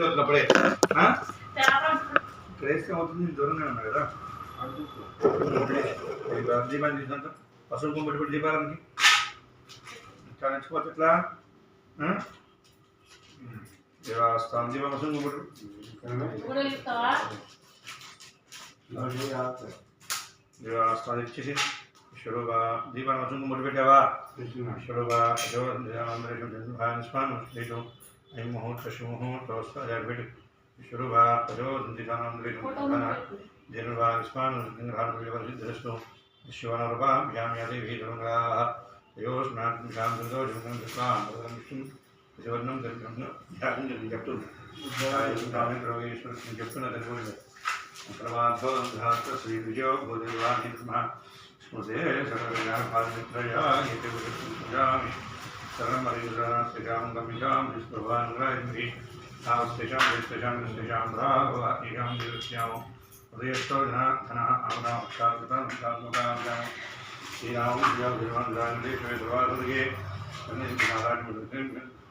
వచ్చినప్పుడే క్రేస్తే అవుతుంది దూరంగా ఉన్నా కదా దీపాన్ని తీసుకుంటాం పసుపు కుంపటి పెట్టి దీపాలకి చాలా నచ్చిపోతే ఎట్లా దేవాస్థానం దీపం పసుపు కుంపటి దేవాస్థానం ఇచ్చేసి ఈశ్వరుగా దీపాన్ని పసుపు కుంపటి పెట్టావా ఈశ్వరుగా స్వామి ఐం ముహూర్త శుముహూర్త పెట్టి ఈశ్వరుగా జనుగా విస్మాను శివనరుపాభ్యాం యాదేవి దుర్గాః యోస్నాత్మికాం దుర్గోజం శివర్ణం ధ్యానం చెప్తున్నా చెప్తున్నా తెలుగు ప్రమాధో శ్రీ విజయో భూదేవాణి స్మృతే సర్వమిత్రయా శరణమరీశ్వరాం గమిషాం విష్ణువాన్వి స్థిషాం రాఘవాం నిరుత్యామో ఉదయస్థో ధన ఆమదాక్షాకృతం శ్రీరామ శ్రీరాముగే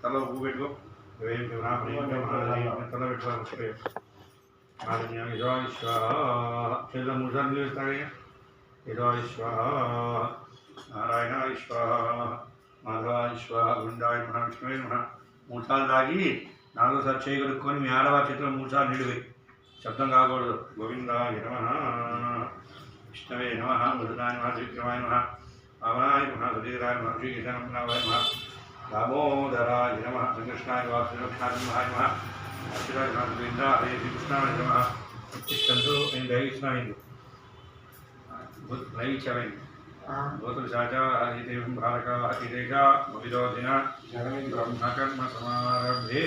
తల ఊ పెట్టుకో తల పెట్టుకోవాలి చేతుల మూడుసార్లు నిలుస్తాడే నారాయణ మాధవ గుండాయ మహావిష్ణువే మహా మూడుసార్లు తాగి నాలుగోసారి చేయగలుగుకొని మీ ఆడవారి చేతిలో మూడుసార్లు నిలువే శబ్దం కాకూడదు గోవిందాయ నమః విష్ణవే నమః మధురాయ నమః శ్రీకృష్ణాయ నమః వామనాయ నమః సుధీరాయ నమః శ్రీకృష్ణాయ నమః దామోదరాయ నమః సంకృష్ణాయ నమః శ్రీకృష్ణాయ నమః అచ్యుతాయ నమః గోవిందా హరే శ్రీకృష్ణాయ నమః ఉత్తిష్టంతో నేను దయచేసినాయింది దయచేయండి భూతులు సాచా హరిదేవం భారక హరిదేశ భవిరోధిన బ్రహ్మకర్మ సమారభే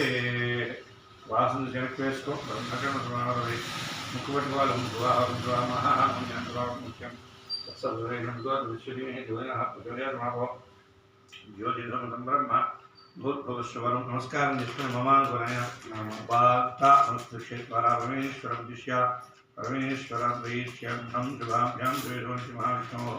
వాసన వెనక్కి వేసుకో బ్రహ్మకర్మ సమారభే ముక్కు పెట్టుకోవాలి ముఖ్యం జ్యోతిర్మ బ్రహ్మ భూద్భవస్వరం నమస్కారం చేసుకుని మమానుకున్నాయ వార్త అనుష్ఠేశ్వర పరమేశ్వరం దిశ్య పరమేశ్వర ప్రీత్యర్థం శుభాభ్యాం ద్వేషోంసి మహావిష్ణు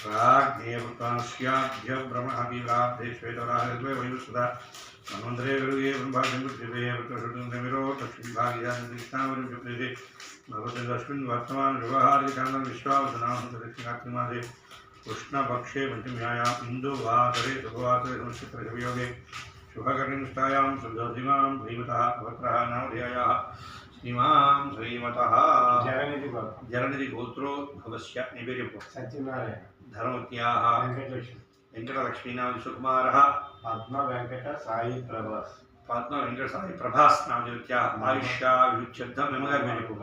రాజ్ఞేభ్య బ్రహ్మీరాబ్ధే శ్వేతరాహే వయుసుధా మన్వంతరే గరుగే బ్రహ్మాదిమిరో లక్ష్మీభాగ్యాన్నిష్టావరి భగవద్స్మిన్ వర్తమాన వ్యవహారికాండం విశ్వావసనామదే కృష్ణపక్షే పంచమ్యాయాం ఇందువాసరే శుభవాసరే సంస్కృతయోగే శుభకర్ణిష్టాయాం శుద్ధోధిమాం శ్రీమతః భవత్రః నామధేయాः శ్రీమాం శ్రీమతః జరనిధి గోత్రోద్భవస్య నివేద్యపో సత్యనారాయణ ధర్మత్యాः వెంకటలక్ష్మీనామ విశ్వకుమారः పద్మ వెంకట సాయి ప్రభాస్ పద్మ వెంకట సాయి ప్రభాస్ నామదేవత్యాः ఆయుష్యాభివృద్ధ్యర్థం మెమగారి వేదికో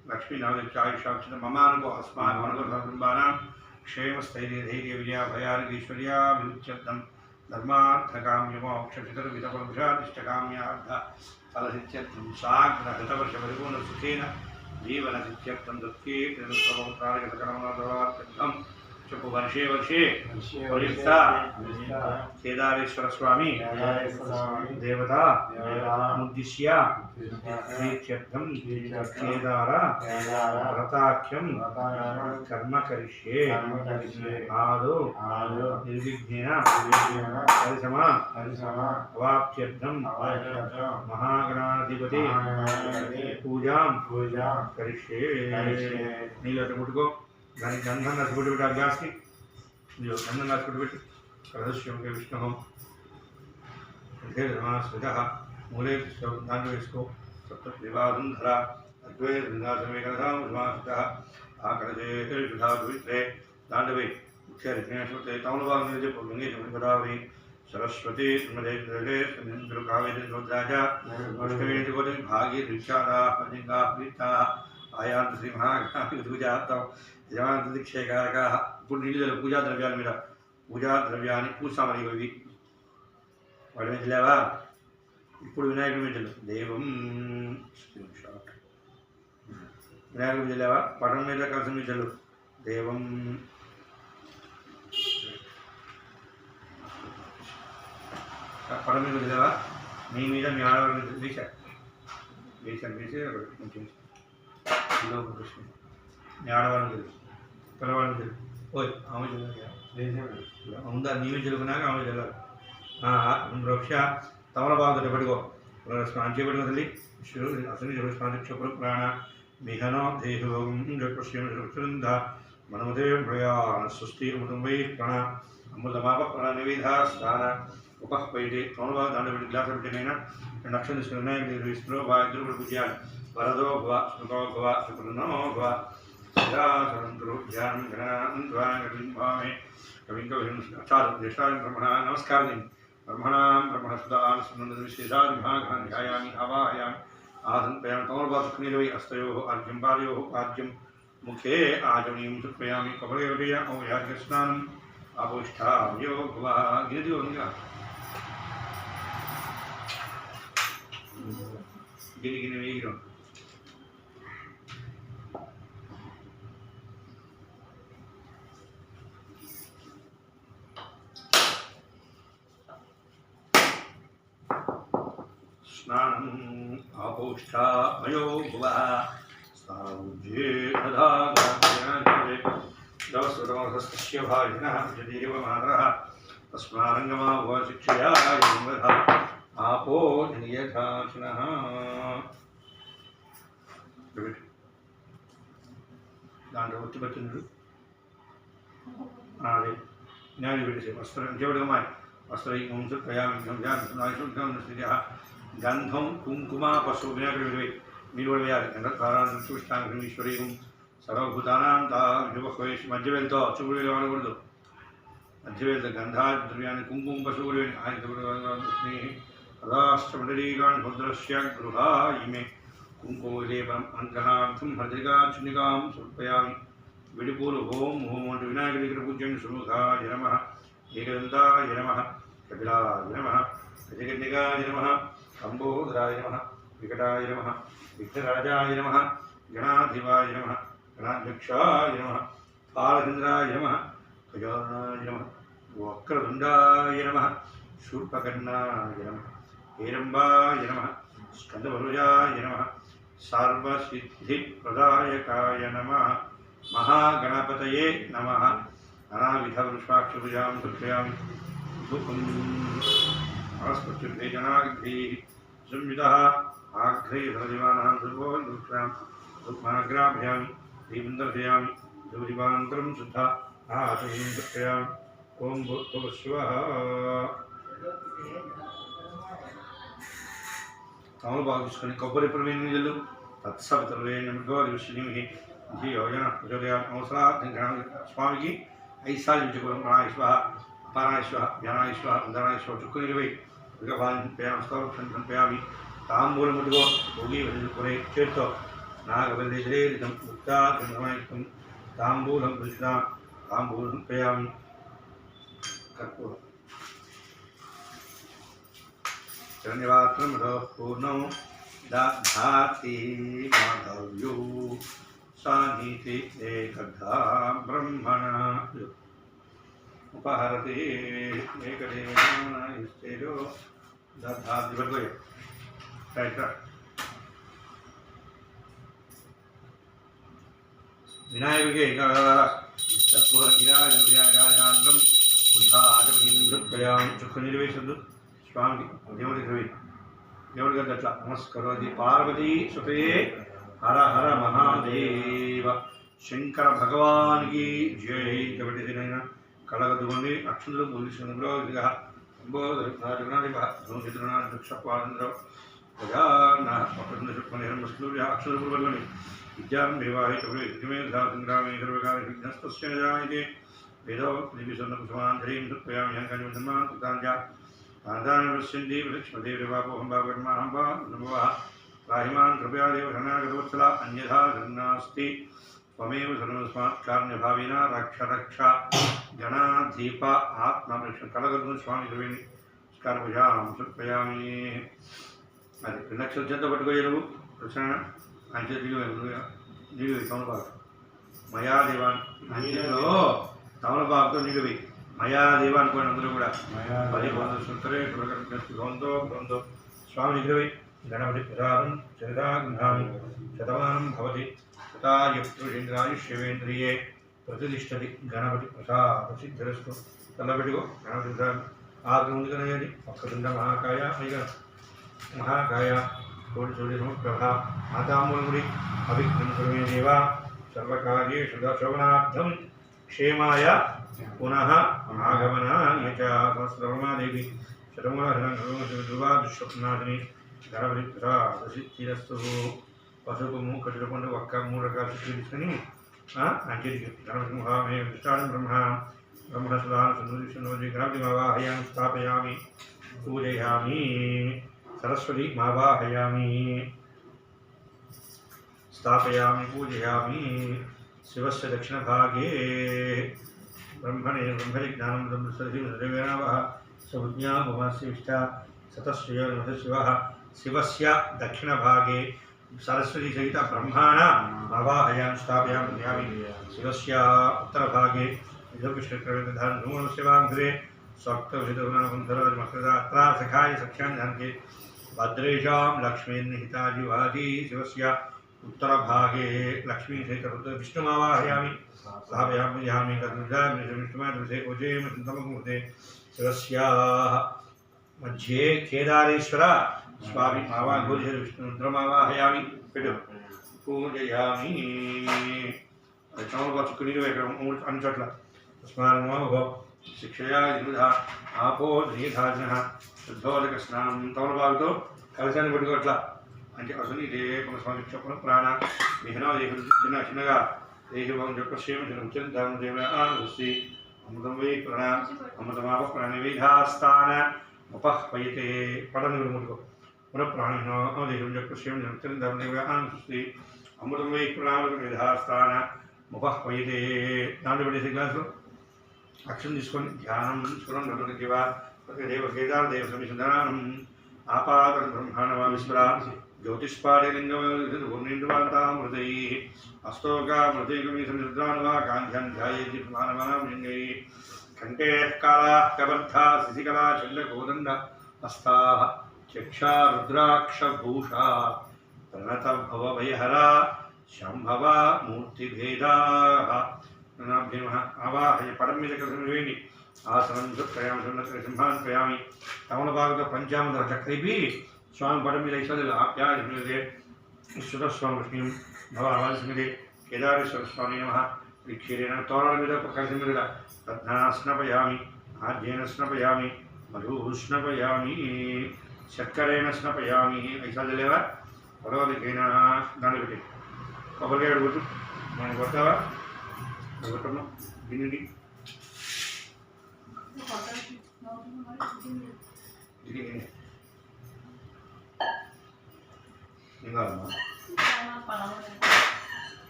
లక్ష్మీ నామదేవత్యాः ఆయుష్యాభివృద్ధ్యర్థం మమానుకో అస్మాకమనుకో కుటుంబానాం క్షేమస్థైర్య ధైర్య విజయాభయార్గీశ్వర్యాభివృద్ధ్యర్థం ధర్మార్థకామ్యమోక్షచితర్వితపరుషాదిష్టకామ్యార్థ ఫలసిద్ధ్యర్థం సాగ్రహృతవర్ష పరిపూర్ణ సుఖేన జీవనసిద్ధ్యర్థం దత్తే త్రిలోకపౌత్రార్గతకరమనాథవార్థం చెప్పు వర్షే వర్షే కేదారేశ్వర స్వామి దేవత ఉద్దిశ్య ప్రీత్యర్థం కేదార వ్రతాఖ్యం కర్మ కరిష్యే ఆదో నిర్విఘ్నేన అవాప్త్యర్థం మహాగణాధిపతి పూజాం కరిష్యే నీళ్ళు ముట్టుకో దానికి గంధం నచ్చుకుంటూ పెట్టి అభ్యాస్కి గంధం నచ్చుకుంటూ పెట్టి రహస్యం విష్ణు స్మృత మూలే దాంట్లో వేసుకో సప్త వివాదం ధర అద్వైత ఆకలే దాంట్లో పోయి ముఖ్య తమల భాగం చెప్పు లింగేశ్వరి గోదావరి సరస్వతి కావేరి రుద్రాజ అష్టవేటి భాగి రిక్షాదా ప్రీతా ఆయాంత శ్రీ మహాగణాధిపతిజాతం యజమాన దీక్షేకారక ఇప్పుడు నీళ్ళు పూజా ద్రవ్యాల మీద పూజా ద్రవ్యాన్ని పూసామని ఇవి వాడి మీద లేవా ఇప్పుడు వినాయకుడి మీద దైవం వినాయకుడి మీద లేవా పటం మీద కలిసి మీద దైవం పటం మీద లేవా మీ మీద మీ ఆడవాళ్ళ వేశారు వేసి కొంచెం కృష్ణ మీ ఆడవాళ్ళని తెలుసు పిల్లవాళ్ళని తెలుసు ఓయ్ ఆమె ఉందా నీవే తెలుగునాక ఆమె తెలియదు వృక్ష తమల బాగుంటుంది పట్టుకో స్నానం చేయబడిన తల్లి అసలు స్నాన క్షపుర ప్రాణ మిహనో దేహోగం జపశ్యంద మనమదే ప్రయాణ సృష్టి అమృతం వై ప్రాణ అమృతమాప ప్రాణ నివేద స్నాన ఉపహ్వైతే తోమవా దాండబడి గ్లాస్ పెట్టినైనా రెండు అక్షరం తీసుకుని వినాయకుడి ఇస్తులో ఇద్దరు కూడా పూజ వరదో భవ శుభో భవ శుభ్రనో భవ ధ్యానం గణామే చాలు జ్యేష్ఠాది బ్రహ్మణ నమస్కారం బ్రహ్మణాం బ్రహ్మణ సుధావిశేషాధ్యాయామి ఆవాహయామి ఆసంపయామి తమోర్వాసుకునిరవై అస్తయో ఆర్ఘ్యం పాదయో ఆర్ఘ్యం ముఖే ఆచమనీయం సుప్రయామి కపలయోదయ ఔయాస్నానం ఆపోష్ఠాయో భవ గిరిది గిరి గిరి వేగిరం స్నానం ఆపోష్ఠామయో భువ స్నానుజ్యే తథాగాత్రే దవస్వతమస్య భాజినః జదేవ మాతరః తస్మారంగమా భవ శిక్షయా యోగధ ఆపో నియథాచినః దాంట్లో ఒత్తిపడుతున్నాడు అదే జ్ఞాని పెట్టేసి వస్త్రం చెవిడమాయి వస్త్రైకం సుఖయామి గంధం కుంకుమ పశువు వినాయకుడి మీరు కూడా వేయాలి గంధద్వారాన్ని చూష్టాంగం ఈశ్వరీయం సర్వభూతానాం తావేసి మధ్య వెళ్తో చూపుడు వేలు వాడకూడదు మధ్య వెళ్తే గంధాది ద్రవ్యాన్ని కుంకుమ పశువులు ఆయన పదాష్టమండలీకాన్ భద్రస్య గృహా ఇమే కుంకుమలేపనం అంతరార్థం భద్రికాచునికాం సమర్పయామి విడిపూలు ఓం ఓం అంటూ వినాయకుడి దగ్గర పూజ్యం సుముఖాయ నమః ఏకదంతాయ నమః కపిలాయ నమః గజకన్యకాయ నమః కంబోధరాయ నమః వికటాయ నమః విఘ్నరాజాయ నమః గణాధిపాయ నమః గణాధ్యక్షాయ నమః పాలచంద్రాయ నమః గజాననాయ నమః వక్రతుండాయ నమః శూర్పకర్ణాయ నమః హేరంబాయ నమః స్కందవరుజాయ నమః సర్వసిద్ధిప్రదాయకాయ నమః మహాగణపతయే నమః నానావిధవృషాక్షుభుజాం సమర్పయామి ధూపం ఆస్పత్యుర్భేజనాగ్రైః సంయుతः ఆఘ్రైర్హరివానాం సర్వోద్భృక్షాం ధూపమాగ్రాభ్యామి దీపం దర్శయామి ధూపదీపానంతరం శుద్ధ ఆచమనీయం సమర్పయామి ఓం భూర్భువస్సువః తమలపాకు తీసుకొని కొబ్బరి ప్రవీణ్యులు తత్సవితరులేణ్యమృగోదివిశ్వీమిహి ధియోజన ప్రచోదయాత్ అవసరార్థం స్వామికి 5 సార్లు ఇచ్చుకోవడం ప్రాణాయిశ్వ అపారాయిశ్వ జ్ఞానాయిశ్వ అంధనాయిశ్వ చుక్కు నిలువై మృగపాలింపయామి తాంబూలం ముట్టుకో భోగి వదిలికొనే చేత్తో నాగవల్లిదం ముక్తాగంధమాయుక్తం తాంబూలం పురుషుడా తాంబూలం పయామి కర్పూరం శరణ్యవాత్రం పూర్ణం దాతి మాధవ్యో సానీతి ఏకదా బ్రహ్మణ ఉపహరతి ఏకదేవో దాతి పట్టుకోయ రైట్ వినాయకుడికి కర్పూరగిరాజాంతం బుద్ధాజపయాం చుక్క నిర్వేశద్దు స్వామికి దేవుడి ద్రవి దేవుడి గారి అట్లా నమస్కరోది పార్వతీ సుతయే హర హర మహాదేవ శంకర భగవానికి జై కాబట్టి దీనైనా కళగదుకొని అక్షులు పోలీసులో క్షపాంధ్ర అక్షులు విద్యాం వివాహితమే సంగ్రామే జాయతే వేదో దివ్యసన్నకుమాంధరీం సుప్రయామి ఆదానవశ్యంతి లక్ష్మదేవాపోహం భాగర్మాహంబా నమః రాహిమాన్ కృపయాదేవ శరణాగతవత్సల అన్యథా శరణాస్తి త్వమేవ శరణస్మాత్ కారుణ్యభావేన రక్ష రక్ష గణాధీప ఆత్మరక్ష కలగదు స్వామి ద్రవేణి స్కారభుజాం సుప్రయామి అది 2 లక్షల చేత పట్టుకోయరు ప్రశ్న ఆయన దిగు తమలపాకు మయా దేవాన్ అంచెలో తమలపాకుతో నిలువి మయా దేవ అనుకోండి అందరూ కూడా 10 సుందరే భవంతో భవంతో స్వామి నిలువి గణపతి ప్రసాదం చరితాగ్నామి శతమానం భవతి శతాయుష్యేంద్రియే ప్రతిష్టతి గణపతి ప్రసాద సిద్ధిరస్తు తల్లబెట్టుకో గణపతి ప్రసాదం ఆగ్ర ఉంది కనేది ఒక్కదుండ మహాకాయ అయిగా महाकाय कोटिसूर्यसमप्रभा मातामूलमुरि अविघ्नं कुरु मे देव सर्वकार्येषु शोभनार्थं क्षेमाय पुनः आगमनाय च सहस्रवर्मादेवी शतमूलहरणं दुःस्वप्नादिनी ధరవృత్తిరస్తు పసుపు కట్టుకుంటూ ఒక్క 3 రకాల చుట్టూ తీసుకొని అంచెడికి ధనసింహమే విష్టాను బ్రహ్మణసుదాను సుందరి గణపతి మావాహయామి స్థాపయామి పూజయామి సరస్వతి మావాహయామి స్థాపయామి పూజయామి శివస్య దక్షిణభాగే బ్రహ్మణే బ్రహ్మజ్ఞానం బ్రహ్మసరసివేణావः సౌజ్ఞాభవస్య విష్ట సతశ్రయ శివः शिवस्य दक्षिणभागे सरस्वती सहित ब्रह्माण आवाहयामि स्थापयामि शिवस्य उत्तरभागे विष्णुकृष्णधारे स्वक्तविधुनाकुन्धरमकृता सखाय सख्यान्धे भद्रेशां लक्ष्मीर्निहिताजिवाजी शिवस्य उत्तरभागे लक्ष्मी सहित विष्णुमावाहयामि स्थापयामि विष्णुमादिवसे कोजेमृते शिवस्य मध्ये केदारेश्वर स्वामी मावा घोषर विष्णुरुद्रमावाहयामि पूजयामि चमलपाचुकुनीरु अन्न चोट्ल तस्मात् नमः शिक्षया युधा आपो नीधाजनः शुद्धोदकस्नानं तमलपाकुतो कलशाన్ని పట్టుకోట్ల అంటే అసలు ఇదే పునఃస్వామి క్షపణ ప్రాణ విహనో చిన్న చిన్నగా దేహం యొక్క క్షేమ చింతాను దేవ ఆనస్తి అమృతం వై ప్రాణ అమృతమాప ప్రాణివిధాస్థాన ఉపహ్వయతే పడని ముట్టుకో పునఃప్రాణినో దేహం యొక్క క్షేమ చింతాను దేవ ఆనస్తి అమృతం వై ప్రాణవిధాస్థాన ఉపహ్వయతే దాంట్లో పెట్టేసి గ్లాసులో అక్షరం తీసుకొని ధ్యానం స్వరం నలుగురివ దేవ కేదార దేవ సమిషధానం ఆపాద బ్రహ్మాండమా విస్మరా జ్యోతిష్పాడలింగమృతై అస్తోకామృతైకమీసమిద్రానువా కాంధ్యాన్ ధ్యాయేతి మానవనామలింగై కంఠే కాళా కబద్ధా శశికళా చండకోదండ హస్తా చక్షా రుద్రాక్షభూషా ప్రణత భవభయహరా శంభవ మూర్తిభేదా ఆవాహయ పడం మీద కలిసి ఆసనం ప్రయామి సింహాన్ని ప్రయామి తమలపాకుతో పంచామృత చక్రీపి స్వామి పడం మీద ఈశ్వరులు ఆప్యాయే ఈశ్వరస్వామి విష్ణు భవాల్సింది కేదారేశ్వర స్వామి నమ క్షీరేణ తోరణ మీద కలిసి మీద రత్నా స్నపయామి ఆర్జేన స్నపయామి మధు స్నపయామి చక్కరేణ స్నపయామి ఐసాలు లేవా పడవదికైనా దాన్ని పెట్టి కొబ్బరికాయ కొట్టు మనం కొట్టావా కొట్టమ్మా దీనిది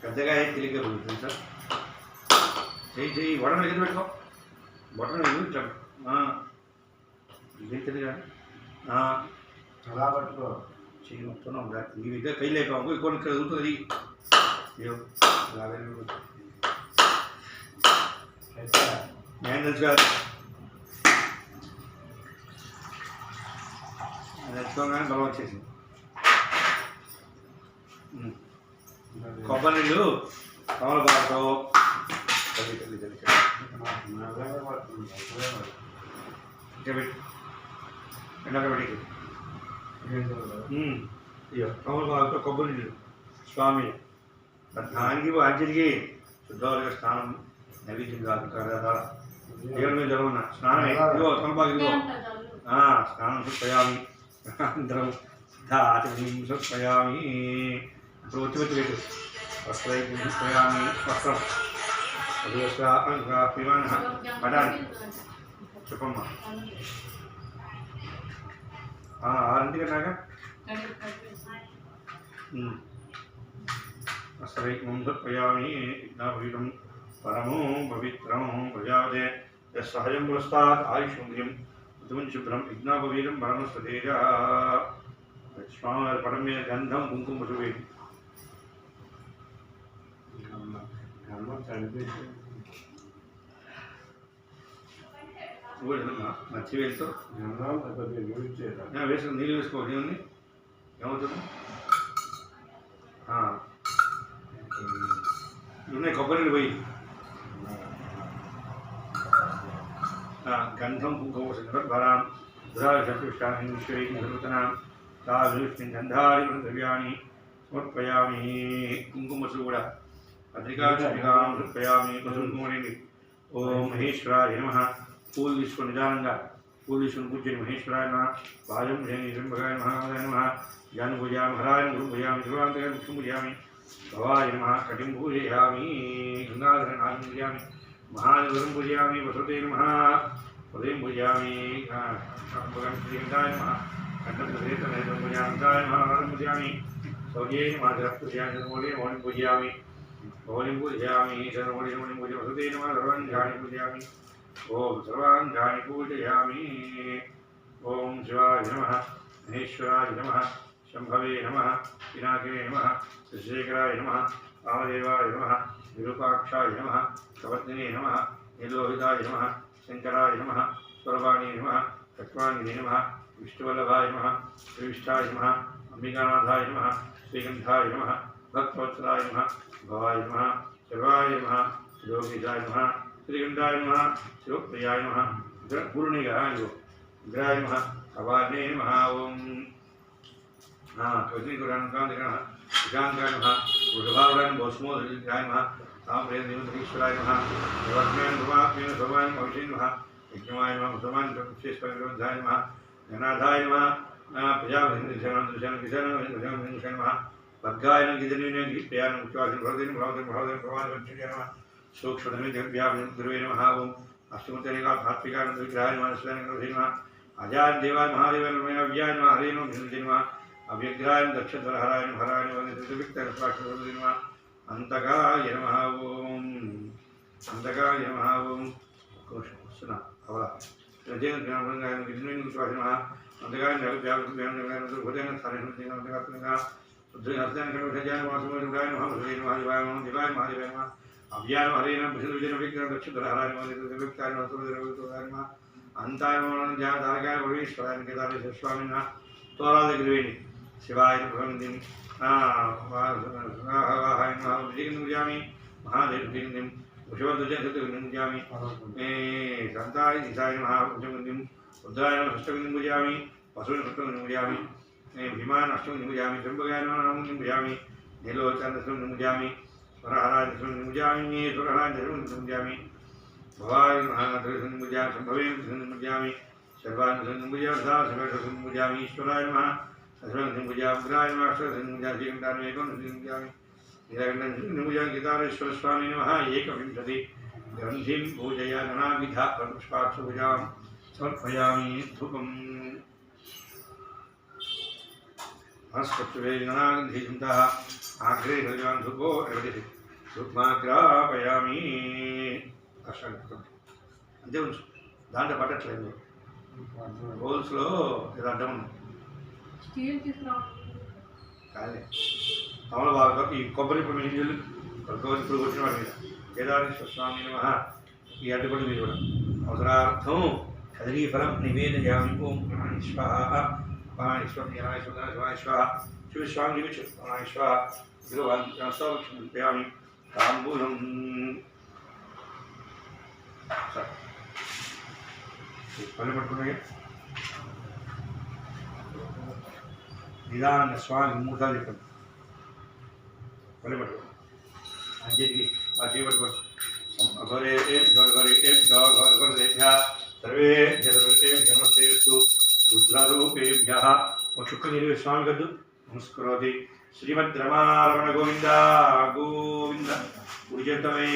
పెద్దగా తెలియక సార్ చెయ్యి చెయ్యి వడన ఎదురు పెట్టుకో బొట్టను ఎదురు ఇదేం తెలియదు అలా పట్టుకో చెయ్యి మొత్తం నీ దగ్గర కై లేపాము ఇంకొన్ని ఇక్కడ ఎదుగుతుంది అయ్యో అలాగే నేను తెలుసు కాదు తెచ్చుకోగానే బలం వచ్చేసింది కొబ్బరి నీళ్ళు తమలపాకుతో ఎండకబెట్టి అయ్యో తమలపాకుతో కొబ్బరి నీళ్ళు స్వామి దానికి ఆంజలికి శుద్ధవాళ్ళకి స్నానం నైవేద్యం కాదు కదా దేవుని మీద జరుగుతున్నా స్నానం ఇదిగో తమలపాకు ఇదిగో స్నానం సుప్రయామి అందరం ఆచరణీయం సుప్రయామి ఇప్పుడు వచ్చి పెట్టు వస్త్రయామి వస్త్రం పిమాన పడాలి చెప్పమ్మా 6 కన్నాగా వస్త్రైకం సుప్రయామి యజ్ఞాపీఠం పరమో పవిత్రం ప్రజాదే సహజం పురస్తాత్ ఆయుష్యం శుభ్రం యజ్ఞాపవీరం పరమస్తేజ స్వామివారి పడం మీద గంధం కుంకుమ పసుపు మర్చి వేస్తూ వేసుకుని నీళ్ళు వేసుకోండి ఏముంది ఏమవుతుంది ఉన్నాయి కొబ్బరి పోయి గంధం కుంకుమ భరాం దురాశపుష్టాన్ని విశ్వైర్వతనాం तादृशं गन्धानि द्रव्याणि समर्पयामि कुङ्कुमसु కూడా పత్రికాం సమర్పయామి కుసుమకుమని ఓం మహేశ్వరాయ నమః పూలు తీసుకొని నిదానంగా పూలు తీసుకొని కూర్చొని మహేశ్వరాయ నమః పాదం ధ్యాని త్రంబకాయ మహాదేవాయ నమః జ్ఞాన పూజయామి హరాయ గురు పూజయామి శివాంతకాయ ముఖ్యం పూజయామి భవాయ నమః కటిం పూజయామి గంగాధర నాగం పూజయామి మహాదేవరం పూజయామి వసతే నమః హృదయం పూజయామి శ్రీగంధాయ నమః కంఠం పూజయామి మహారాజం పూజయామి సౌజే నమః పూజయామి మౌళి పూజయామి मौलिं पूजयामि सर्वमौलिं पूजयामि वसुते नमः सर्वाङ्गानि पूजयामि ॐ सर्वाङ्गानि पूजयामि ॐ शिवाय नमः महेश्वराय नमः शम्भवे नमः पिनाके नमः शशिशेखराय नमः वामदेवाय नमः विरूपाक्षाय नमः कवर्तिने नमः नीलोहिताय नमः शङ्कराय नमः स्वरवाणी नमः चक्राङ्गिने नमः विष्णुवल्लभाय नमः श्रीविष्ठाय नमः अम्बिकानाथाय नमः श्रीगन्धाय नमः भक्तवत्सलाय नमः भवाय नमः सर्वाय नमः योगीशाय नमः श्रीगंधाय नमः शिवप्रियाय नमः पूर्णिगाय विग्रहाय नमः अवार्णे नमः ओम कौशलिकुरानकांतिकाय नमः वृषभावराय भस्मोदराय नमः ताम्रेन्द्रईश्वराय नमः वर्तमान भवात्मेन भवाय भविष्य नमः यज्ञमाय नमः मुसलमान विशेषपरिग्रहाय नमः गणाधाय नमः प्रजापतिं नमः वर्गायन गिदनेन गिप्यान उच्चारण भरदेन भरदेन प्रवाद वच्चय नमः सूक्ष्मधमे जगव्यापन गुरुवे नमः ओम अष्टमतेनिका धात्विका विग्रहाय नमः स्वामी नमः अजाय देवाय महादेवाय नमः अव्याय नमः हरे नमः नमः अव्यग्राय दक्षधरहराय नमः हराय नमः त्रिविक्तर स्वाक्षर नमः अंतकाय नमः ओम अंतकाय नमः ओम सुना अवला रजेन ज्ञानंगाय गिदनेन उच्चारण नमः अंतकाय जगव्यापन ज्ञानंगाय भजन स्थाने नमः हस्तान कटोषजाय वासुदेवाय नमः महादेवाय नमः दिवाय महादेवाय नमः अव्याय हरे नमः विष्णुजन विग्रह दक्षधरहराय नमः त्रिविक्ताय नमः सूर्यदेवाय नमः अंताय नमः ज्ञानधारकाय भवेश्वराय केदारेश स्वामी नमः तोराद गुरुवेणि शिवाय भगवन्दिं वाहाय नमः विजयं पूजयामि महादेव विजयं उषवध्वजं सत्यं पूजयामि शान्ताय ईशाय नमः उषवन्दिं रुद्राय नमः षष्ठं पूजयामि वसुदेव षष्ठं पूजयामि भीमान अष्टम निमुजामि त्र्यंबकाय नमः निमुजामि नीलोचन दशम निमुजामि स्वरहराय दशम निमुजामि स्वरहराय दशम निमुजामि भवाय महादशम निमुजामि संभवे दशम निमुजामि सर्वान् दशम निमुजामि सा सर्व दशम निमुजामि ईश्वराय नमः दशम निमुजामि उग्राय नमः अष्ट दशम निमुजामि श्रीगन्धाय एकं दशम निमुजामि नीलकण्ठं दशम निमुजामि केदारेश्वर स्वामी नमः एकविंशति ग्रन्थिं पूजया नानाविधा पुष्पाक्षपूजां समर्पयामि धूपम् हस्तवेदनागन्धिसुन्तः आग्रे भगवान् धूपो एवढे धूपमाग्रापयामि అసలు అంతే ఉంచు దాంట్లో పట్టట్లేదు హోల్స్లో ఇది అడ్డం ఉంది కానీ తమలపాకు ఈ కొబ్బరి పొడి నీళ్ళు కొబ్బరి ఇప్పుడు వచ్చిన వాడి మీద కేదారేశ్వర స్వామి నమః ఈ అడ్డుపడి మీద కూడా అవసరార్థం కదలీ ఫలం నివేదయామి ఓం స్వాహ शिवस्वामी भगवान् तांबूलम पट्टे निदान स्वामी मूर्ता पट्टे सर्वे नमस्ते रुद्रारूपेभ्यः शुक्लदेवी स्वामी कद्दु नमस्करोति श्रीमद्रमारमण गोविंद गोविंद गुरुजतवे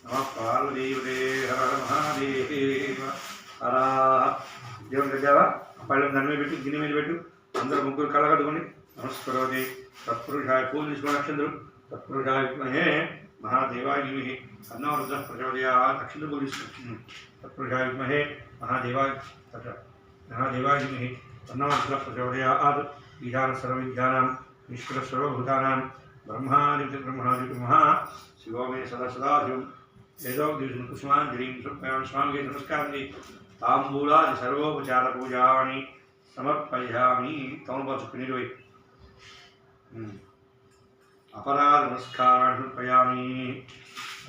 नमः पार्वतीपते हर हर महादेव हर देव गजावा पళ్ళం నన్మే పెట్టు గిన్నె మీద పెట్టు అందరూ ముగ్గురు కళ్ళ కట్టుకొని నమస్కరోతి తత్పురుషాయ పూజ నక్షత్రం తత్పురుషాయ విద్మహే महादेवाय धीमहि तन्नो रुद्रः प्रचोदयात् अक्षित बोलिष्यति तत्पुरुषाय विद्महे महादेवाय धीमहि तन्नो रुद्रः प्रचोदयात् ईशान सर्वविद्यानां ईश्वर सर्वभूतानां ब्रह्मादिब्रह्मादिब्रह्मा शिवो मे सदा सदा शिवं वेदोक्तिं कुसुमाञ्जलिं समर्पयामि स्वामिके नमस्काराणि ताम्बूलादि सर्वोपचारपूजानि समर्पयामि तमोपचुक्निर्वै अपराध नमस्कारान् समर्पयामि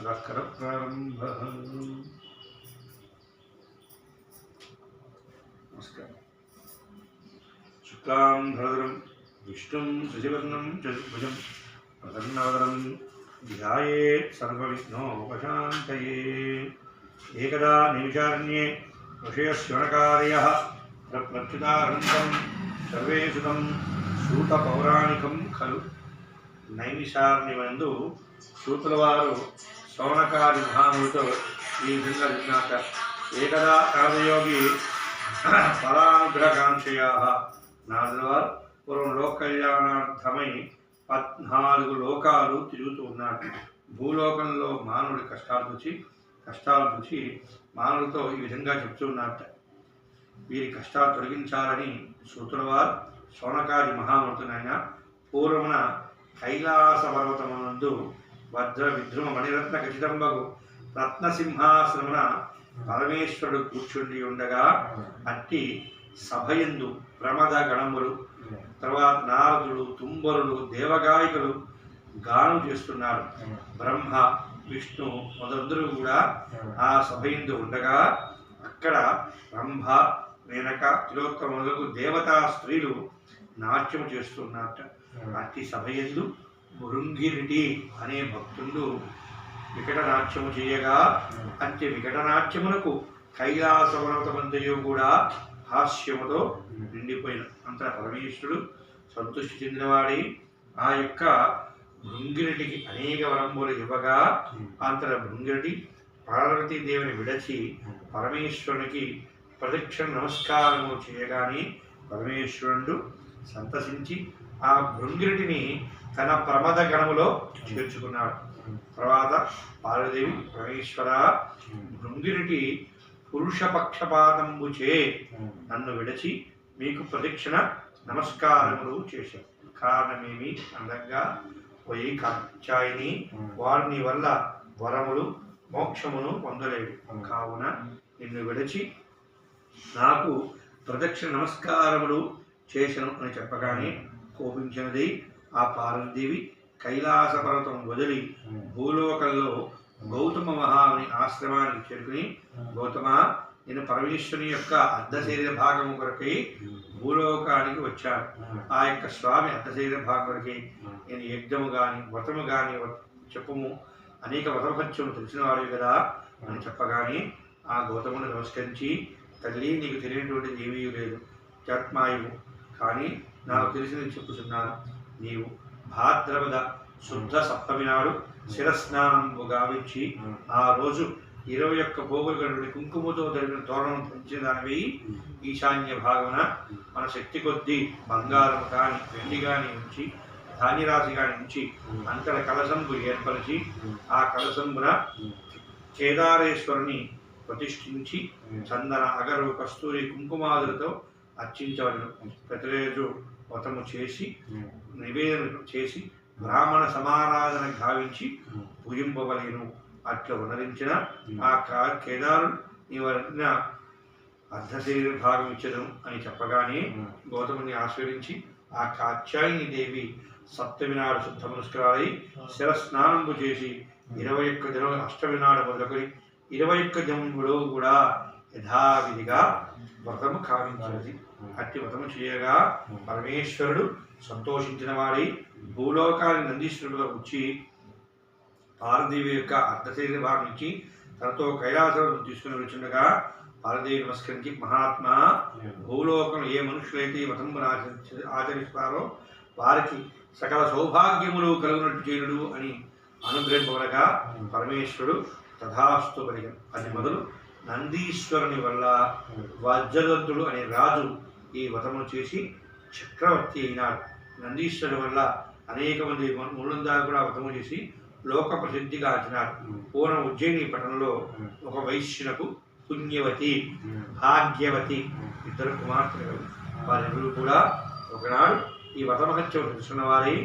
रक्तप्रारम्भः नमस्कार శుక్లాం భరధరం విష్ణుం శశివర్ణం చతుర్భుజం ప్రసన్నవదనం ధ్యాయేత్ సర్వవిఘ్నోపశాంతయే. ఏకదా నిమిషారణ్యే ఋషయశ్వనకార్యః ప్రప్లక్షితానందం సర్వేషుతం సూత పౌరాణికం ఖలు. నైమిషారణ్యమందు సూతుల వారు శౌనకాది మహామునితో ఈ విధంగా విజ్ఞాత. ఏకదా కాలయోగి ఫలానుగ్రహకాంక్షయా. నాదులవారు పూర్వం లోక కళ్యాణార్థమై 14 లోకాలు తిరుగుతూ ఉన్నారు. భూలోకంలో మానవుడి కష్టాలు చూసి మానవులతో ఈ విధంగా చెప్తూ ఉన్నారట. వీరి కష్టాలు తొలగించాలని సూతుల వారు శౌనకాది మహామునితోనైన పూర్వమున కైలాస పర్వతమునందు వజ్ర విద్రుమ మణిరత్న ఖచ్చితంబగు రత్నసింహాసనమున పరమేశ్వరుడు కూర్చుండి ఉండగా అట్టి సభయందు ప్రమద గణములు, తర్వాత నారదుడు, తుంబరులు, దేవగాయకులు గానం చేస్తున్నారు. బ్రహ్మ, విష్ణు మొదలందరూ కూడా ఆ సభయందు ఉండగా అక్కడ రంభ, మేనక, తిలోత్తములకు దేవతా స్త్రీలు నాట్యం చేస్తున్నారట. అట్టి సభయందు భృంగిరిటి అనే భక్తుడు వికటనాట్యము చేయగా అట్టి వికటనాట్యమునకు కైలాస పర్వతమంతయు కూడా హాస్యముతో నిండిపోయిన అంతటా పరమేశ్వరుడు సంతృష్టి చెందినవాడి ఆ యొక్క భృంగిరిటికి అనేక వరములు ఇవ్వగా అంతటా భృంగిరిటి పార్వతీదేవిని విడచి పరమేశ్వరునికి ప్రదక్షిణ నమస్కారము చేయగానే పరమేశ్వరుడు సంతసించి ఆ భృంగిరిటిని తన ప్రమద గణములో చేర్చుకున్నాడు. తర్వాత పార్వదేవి, పరమేశ్వర, భృంగిరిటి పురుష పక్షపాతంబుచే నన్ను విడచి మీకు ప్రదక్షిణ నమస్కారములు చేశారు. కారణమేమి అనగా పోయి కాచాయిని వారిని వల్ల వరములు మోక్షమును పొందలేడు, కావున నిన్ను విడచి నాకు ప్రదక్షిణ నమస్కారములు చేశను అని చెప్పగానే కోపించినది ఆ పార్వతీదేవి కైలాస పర్వతం వదిలి భూలోకంలో గౌతమ మహాముని ఆశ్రమానికి చేరుకుని, గౌతమ, నేను పరమేశ్వరుని యొక్క అర్ధ శరీర భాగము కొరకై భూలోకానికి వచ్చాను. ఆ యొక్క స్వామి అర్ధ శరీర భాగం కొరకై నేను యజ్ఞము కానీ వ్రతము కానీ చెప్పము, అనేక వ్రతభత్యము తెలిసిన వారు కదా అని చెప్పగానే ఆ గౌతముని నమస్కరించి, తల్లి, నీకు తెలియనటువంటిది ఏమీ లేదు, జత్మాయువు, కానీ నాకు తెలిసింది చెప్పుచున్నాను. నీవు భాద్రపద శుద్ధ సప్తమి నాడు శిరస్నానము గావించి ఆ రోజు 21 పోగులు కలిగిన కుంకుమతో జరిగిన తోరణం పెంచిన దానివి ఈశాన్య భాగమున మన శక్తి కొద్దీ బంగారం కానీ వెండి కానీ ఉంచి ధాన్యరాశి కానీ ఉంచి అంతర కలశంబు ఏర్పరిచి ఆ కలశంబున కేదారేశ్వరుని ప్రతిష్ఠించి చందన, అగరు, కస్తూరి, కుంకుమాదులతో అర్చించవలను. ప్రతిరోజు వ్రతము చేసి నివేదన చేసి బ్రాహ్మణ సమారాధన గావించి పూజింపవలేను. అట్లా ఉనరించిన ఆ కేదారుడు నీవన్న అర్ధ శరీర భాగం ఇచ్చదను అని చెప్పగానే గౌతముని ఆశ్రయించి ఆ కాత్యాయని దేవి సప్తమి నాడు శుద్ధ పురస్కారై శిరస్నానంబు చేసి 21 దినం అష్టమి నాడు మొదలుకొని 21 దినములో కూడా యథావిధిగా వ్రతము కావించినది. అట్టి వ్రతము చేయగా పరమేశ్వరుడు సంతోషించిన వాడి భూలోకాన్ని నందీశ్వరుడుగా వచ్చి పార్వదేవి యొక్క అర్ధశరీర భాగం ఇచ్చి తనతో కైలాసం తీసుకుని వచ్చుండగా పార్వదేవి నమస్కరించి, మహాత్మా, భూలోకంలో ఏ మనుషులైతే ఈ వ్రతమును ఆచరిస్తారో వారికి సకల సౌభాగ్యములు కలుగునట్టు చేయుడు అని అనుగ్రహింపబడగా పరమేశ్వరుడు తథాస్తు పలికను. అది మొదలు నందీశ్వరుని వల్ల వజ్రదంతుడు అనే రాజు ఈ వ్రతమును చేసి చక్రవర్తి అయినాడు. నందీశ్వరుని వల్ల అనేక మంది మూలందా కూడా వ్రతము చేసి లోక ప్రసిద్ధిగా ఆచినారు. పూర్వం ఉజ్జయిని పట్టణంలో ఒక వైశ్యునకు పుణ్యవతి, భాగ్యవతి ఇద్దరు కుమార్తెలు. వారిద్దరూ కూడా ఒకనాడు ఈ వ్రతమహత్యం తెలుసుకున్న వారి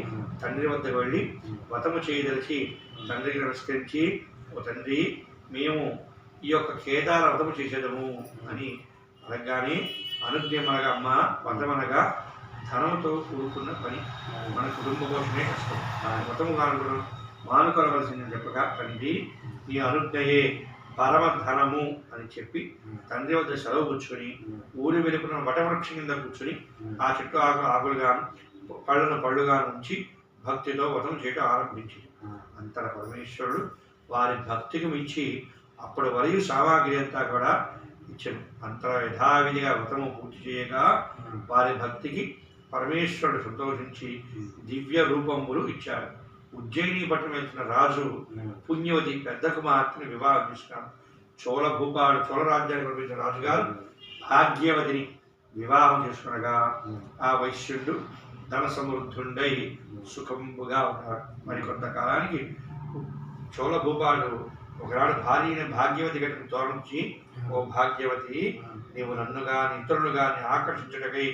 తండ్రి వద్దకు వెళ్ళి వ్రతము చేయదలిచి తండ్రికి నమస్కరించి, ఓ తండ్రి, మేము ఈ యొక్క కేదార వ్రతము చేసేదము అని అనగానే అనుజ్ఞమనగా, అమ్మ, వ్రతమనగా ధనముతో కూడుకున్న పని, మన కుటుంబ పోషణే కష్టం, వ్రతము మానుకొనవలసిందని చెప్పగా, తండ్రి, నీ అనుజ్ఞయే పరమధనము అని చెప్పి తండ్రి వద్ద సెలవు కూర్చొని ఊరి వెలుపున వటవృక్షం కింద కూర్చొని ఆ చెట్టు ఆకులుగాను పళ్ళుగాను ఉంచి భక్తితో వ్రతం చేయడం ఆరంభించింది. అంతట పరమేశ్వరుడు వారి భక్తికి మించి అప్పటి వరకు సామాగ్రి అంతా కూడా ఇచ్చాను. అంతలో యథావిధిగా వ్రతము పూర్తి చేయగా వారి భక్తికి పరమేశ్వరుడు సంతోషించి దివ్య రూపములు ఇచ్చారు. ఉజ్జయిని పట్టణం వెళ్తున్న రాజు పుణ్యవతి పెద్ద కుమార్తెని వివాహం చేసుకున్నాడు. చోళ రాజ్యానికి పంపించిన రాజుగారు భాగ్యవతిని వివాహం చేసుకునగా ఆ వైశ్యుడు ధన సమృద్ధుండై సుఖంగా ఉన్నాడు. మరి కొంతకాలానికి చోళ భూపాలు ఒకనాడు భార్యని భాగ్యవతి గట్టిన తోరణించి, ఓ భాగ్యవతి, నీవు నన్ను గాని ఇతరులు గాని ఆకర్షించటకై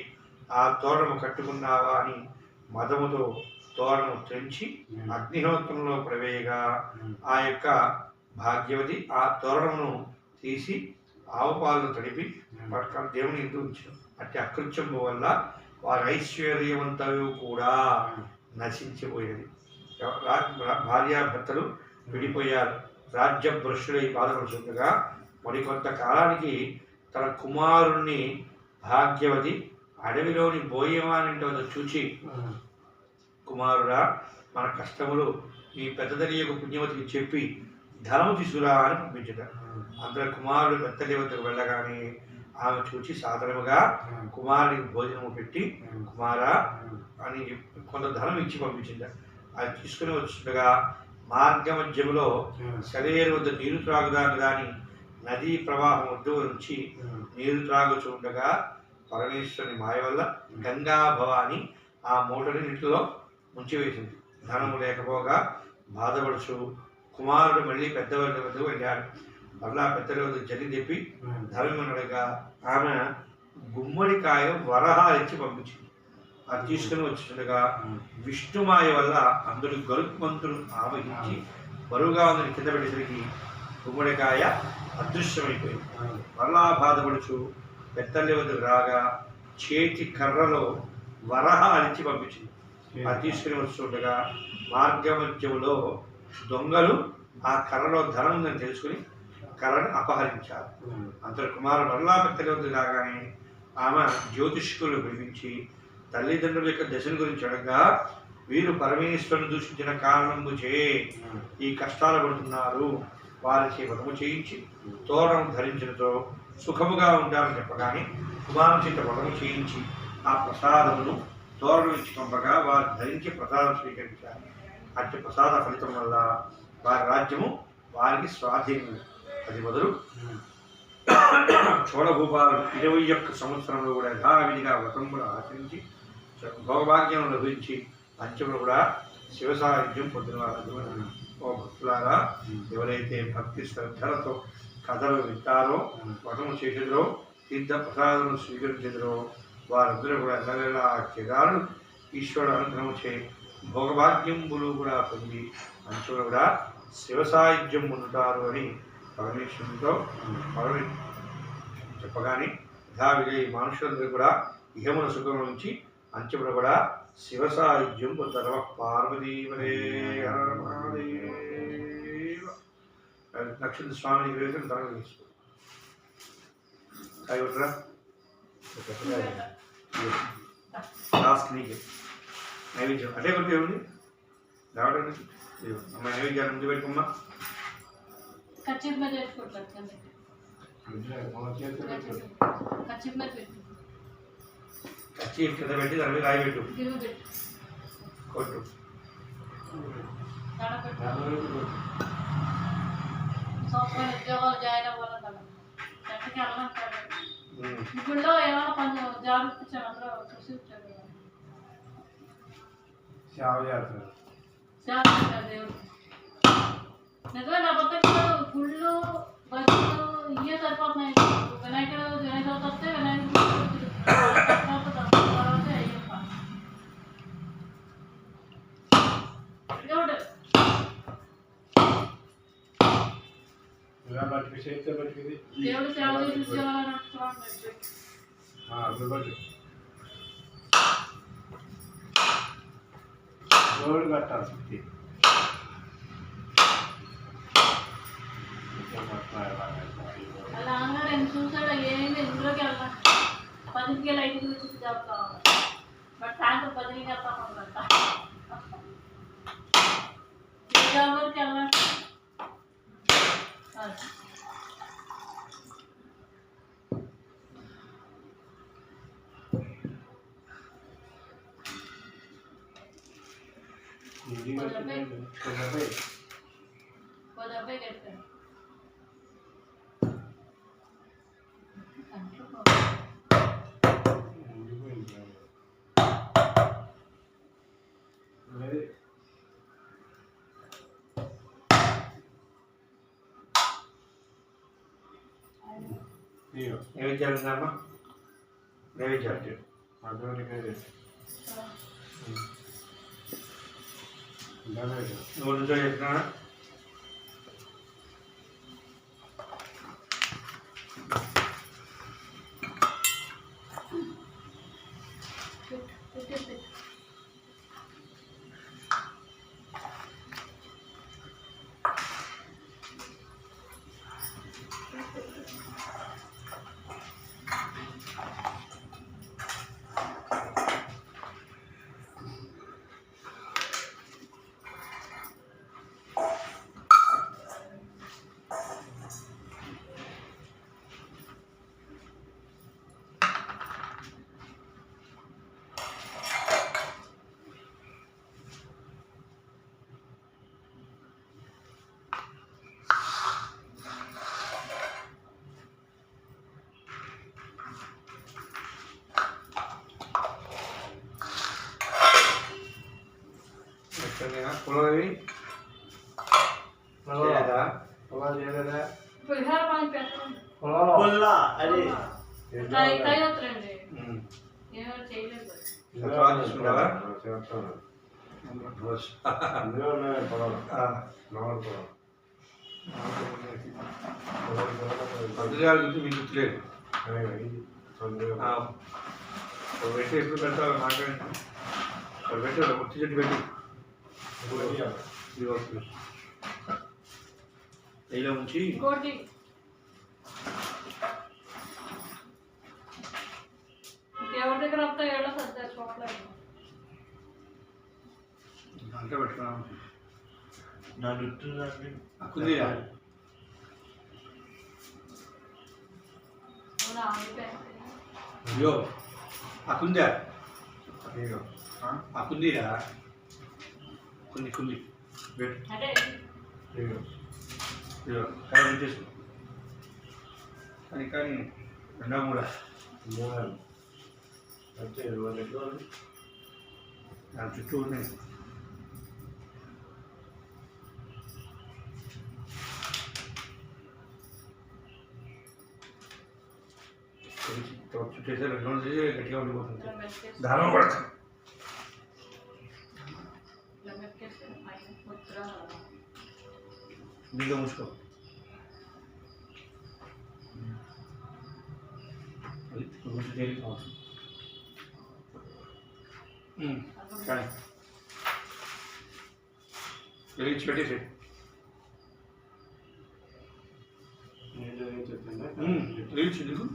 ఆ తోరణము కట్టుకున్నావా అని మదముతో తోరణము తెంచి అగ్నిహోత్రంలో ప్రవేయగా ఆ యొక్క భాగ్యవతి ఆ తోరణమును తీసి ఆవు పాలను తడిపి పట్టుక దేవుని ఇంటూ ఉంచారు. అట్టి అకృత్యం వల్ల వారి ఐశ్వర్యవంతయు కూడా నశించిపోయేది. భార్యాభర్తలు విడిపోయారు. రాజ్య భ్రష్టులై బాధపడుతుండగా మరికొంత కాలానికి తన కుమారుణ్ణి భాగ్యవతి అడవిలోని బోయమానంటి వద్ద చూచి, కుమారుడా, మన కష్టములు నీ పెద్దతల్లి యొక్క పుణ్యవతికి చెప్పి ధనము తీసుకురా అని పంపించట. అందరూ కుమారుడు పెద్దతల్లి వద్దకు వెళ్ళగానే ఆమె చూచి సాధారణంగా కుమారుడికి భోజనము పెట్టి, కుమారా అని కొంత ధనం ఇచ్చి పంపించింది. అది తీసుకుని వచ్చుండగా మార్గ మధ్యములో శరీర వద్ద నీరు త్రాగుదాని దాని నదీ ప్రవాహం వద్ద నుంచి నీరు త్రాగుచుండగా పరమేశ్వరుని మాయ వల్ల గంగా భవాని ఆ మూటని నీటిలో ముంచివేసింది. ధనము లేకపోగా బాధపడుచు కుమారుడు మళ్ళీ పెద్దవారి వద్దకు వెళ్ళాడు. మళ్ళా పెద్దల వద్ద జరి చెప్పి ధనమనగా ఆమె గుమ్మడికాయ వరహాలిచ్చి పంపించింది. అది తీసుకుని వచ్చిండగా విష్ణుమాయ వల్ల అందరూ గరుత్మంతుడు ఆవహించి బరువుగా ఉందని కింద పెట్టేసరికి గుమ్మడికాయ అదృశ్యమైపోయింది. మరలా బాధపడుచు పెద్దల్లి వద్దకు రాగా చేతి కర్రలో వరహాలిచ్చి పంపించింది. అది తీసుకుని వస్తుండగా మార్గమధ్యంలో దొంగలు ఆ కర్రలో ధనం ఉందని తెలుసుకుని కర్రను అపహరించారు. అంతటి కుమారుడు మరలా పెద్దల వద్దకు రాగానే ఆమె జ్యోతిష్కులు పిలిపించి తల్లిదండ్రుల యొక్క దశను గురించి అడగగా, వీరు పరమేశ్వరుని దూషించిన కారణము చే ఈ కష్టాలు పడుతున్నారు, వారికి వ్రతము చేయించి తోరణం ధరించడంతో సుఖముగా ఉంటారని చెప్పగానే కుమారుని చేత వ్రతము చేయించి ఆ ప్రసాదమును తోరణం ఇచ్చి పంపగా వారు ధరించి ప్రసాదం స్వీకరించారు. అట్టి ప్రసాద ఫలితం వల్ల వారి రాజ్యము వారికి స్వాధీనం. అది మొదలు చోళభూపాలు 21 సంవత్సరంలో కూడా యథావిధిగా వ్రతం కూడా ఆచరించి భోగభాగ్యం లభించి అంచెములు కూడా శివ సాహిత్యం పొందినవారు. ఓ భక్తులారా, ఎవరైతే భక్తి శ్రద్ధలతో కథలు వింటారో, వ్రతము చేసేదరో, తీర్థ ప్రసాదమును స్వీకరించేదరో వారందరూ కూడా ఎల్లవేళ ఆ చిరాలు ఈశ్వరుడు అనుగ్రహం చే భోగభాగ్యములు కూడా పొంది అంచెములు కూడా శివ సాహిత్యం పొందుతారు అని పరమేశ్వరునితో చెప్పగానే యథావిధి మనుషులందరూ కూడా ఇహమున సుఖం నుంచి అంచెములు కూడా శివ సాహిత్యం పొందర పార్వతీవరే నక్షత్ర స్వామిని వేసిన తనకు తీసుకో కాయరా టాస్క్ నీకే నైవేద్యం అదే కొట్టి ఏముంది రావడం అమ్మ నైవేద్యాన్ని ముందు పెట్టుకోమ్మా. కచ్చిప్ కింద పెట్టి దాని మీద రాయి పెట్టు, కొట్టు. ఉద్యోగాలు జాయిన్ అవ్వాలన్నా చెట్టుకి అల్లంటాడు. ఇప్పుడు ఏమైనా కొంచెం జాబ్ ఇప్పించాను, అందరూ చూసి వచ్చాడు. సేవ చేస్తారు దేవుడు నిజమే. నా పక్కన గుళ్ళు బస్సులు ఇవే సరిపోతున్నాయి. వినాయకుడు వినాయకుడు వస్తే వినాయకుడు అయ్యప్ప దేవుడు బట్టి చేస్తే బట్టిది దేవుడు సేవ చేసి బట్టి రోడ్డు కట్టాలి. అలా అనగా నేను చూసాడు ఏమి ఇందులోకి వెళ్తాను 10కి వెళ్ళి 5కి వచ్చి జాబ్ కావాలి బట్ సాయంత్రం 10కి వెళ్తాం అనుకుంటా ఏ జాబ్ వరకు వెళ్ళాలి డెబ్బై కట్టాను నైవేద్యాలు నైవేద్యాలు నూనెతో చెప్పినా పొలవి పొలాలు చేయలేదా పులిహార మనం పెట్టండి కైవత్రండి ఏమో చేయలేదు తీసుకుంటావా అందులో ఉన్నాయి పొలాలు నాలుగు పొలాలు పంతుగారి గురించి మీకు గుర్తులేదు పెట్టి ఎప్పుడు పెడతావు మాట్లాడి పెట్టి ఒత్తి చెట్టు పెట్టి నెయ్యిలో ఉంచి ఇంకోటి ఎవరి దగ్గర వస్తా ఏళ్ళ సర్దా చూడలేదు అంతా పెట్టుకున్నాం నా జుట్టు అక్కుందిరా అయ్యో అక్కుందా అక్కుందిరా కుంది పెట్టు అంటే కానీ చేసుకో కానీ రెండో మూడ అంటే దాని చుట్టూ ఉన్నాయి చుట్టేసారి రెండు గట్టిగా ఉండిపోతుంది దానం కూడా దీంట్లో మూసుకో కానీ వెలిగించి పెట్టేసి వెలిగించి నీకు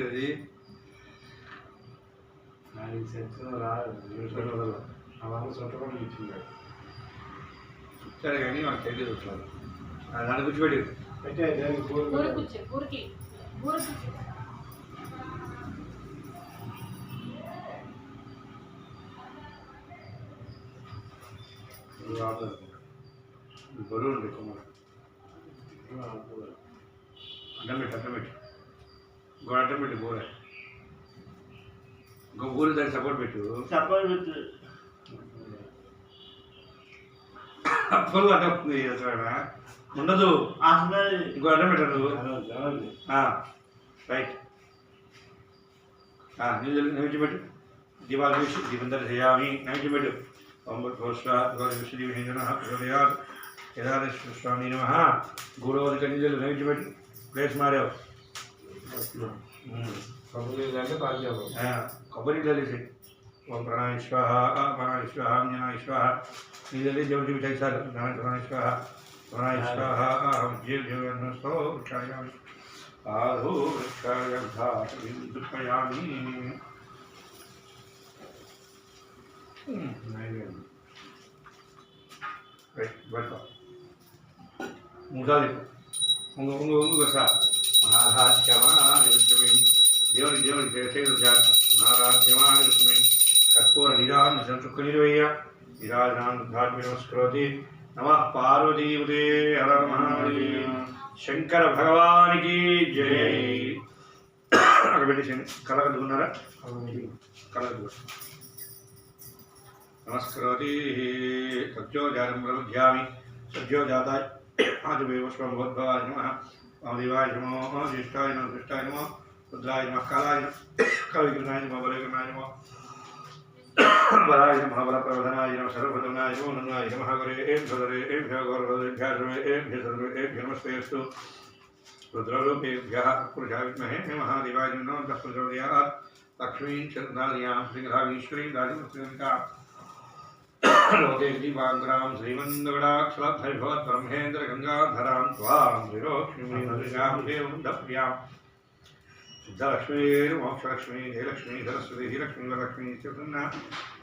అది నాకు సెక్షన్ రాదు అవన్నీ చుట్టకుండా ఇచ్చింది సరే కానీ మనకు తెలియదు అట్లా దాన్ని కూర్చోబెట్టి అయితే దానికి ఊరికి బరువు ఉంది కొమ్మలు అడ్డం పెట్టి గోడ అడ్డం పెట్టి గోడ ఇంకో ఊరు దానికి సపోర్ట్ పెట్టు అప్పలు అడ్డం ఉంది అసలు ఉండదు ఇంకో అడ్డం పెట్టదు రైట్ నైవేద్యం పెట్టు దీపాలు వేసి దీపందర చేయాలి నైవేద్యం పెట్టు స్వామి నమ గోడవదిక నీళ్ళు నైవేద్యం పెట్టు ప్లేస్ మారావు కొబ్బరి అంటే పాలు కొబ్బరి నీళ్ళు వేసి ఓం ప్రాణాయ స్వాహా ప్రాణాయ స్వాహా జ్ఞానాయ స్వాహా ఇదే దేవుడి విజయ సార్ ప్రాణాయ స్వాహా ప్రాణాయ స్వాహా జీవనస్తో వృక్షాయామి ఆధో వృక్షాయామి మూడాలి ఉంగు సార్ మహారాజ్యమాని దేవుని చేసేది జాత మహారాజ్యమాని కర్పూర నిరాజన చుక్కనివయ్య నిరాజనాన్ని నమస్కరోతి నమ పార్వతీపదే హర మహాదేవ శంకర భగవానికి జై అక్కడ పెట్టేసి కలగదుకున్నారా కలగదు నమస్కరోతి సత్యోజాతం ప్రబుధ్యామి సత్యోజాతాయ ఆదివేవస్వం భగవద్భవాయ నమః వామదేవాయ నమః జ్యేష్ఠాయ నమః కృష్ణాయ నమః రుద్రాయ నమః కాలాయ నమః కవికృష్ణాయ నమః బలకృష్ణాయ నమః వరాయ నమః బలప్రవధనాయ నమః సర్వభద్రనాయ నమో నమాయ నమః గురేభ్యో గౌరవేభ్యో నమస్తేస్తు రుద్రరూపేభ్యः పురుషాయ విద్మహే మహాదేవాయ నమః ప్రచోదయాత్ లక్ష్మీం చంద్రాలయాం శ్రీరామేశ్వరీం రాజముఖ్యంకాం లోకే దీపాంతరాం శ్రీమందగడాక్షలభైభవత్ బ్రహ్మేంద్ర గంగాధరాం త్వాం శ్రీరోక్ష్మీం దేవం దప్యాం సిద్ధలక్ష్మీర్ మోక్షలక్ష్మీ జయలక్ష్మీ సరస్వతి లక్ష్మీ వరలక్ష్మీ చతుర్ణ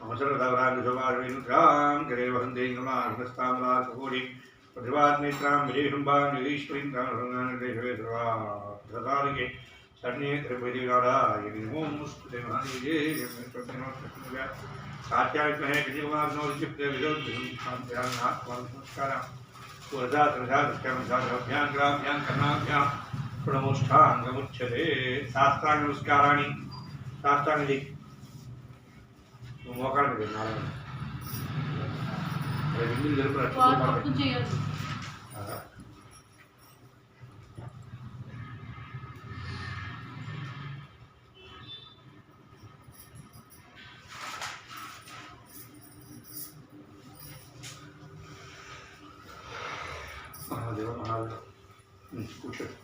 అవసరదవరాంగుజవారుద్రాం గరే వహందే నమాస్తామలాకోడి ప్రతివాద్నేత్రాం విజయశుంభాం జగదీశ్వరీం ధృతారికే శరణ్యే త్రిపదినారాయ నమోస్తుతే మహాదేవే సాత్యాత్మహే కృతికుమార్నోజిప్తే విదోద్భింకాంత్యాత్మనమస్కారం పూర్ధాత్మజాత్యాం గ్రాభ్యాం కర్ణాభ్యాం ప్రణమోష్ఠాంగముచ్యతే శాస్త్రాంగ నమస్కారాన్ని శాస్త్రాంగి మోకాళ్ళ మీద నారాయణ ఇల్లు తెలుపు తప్పు చేయొద్దు. మహాదేవ మహాదేవ కూర్చోండి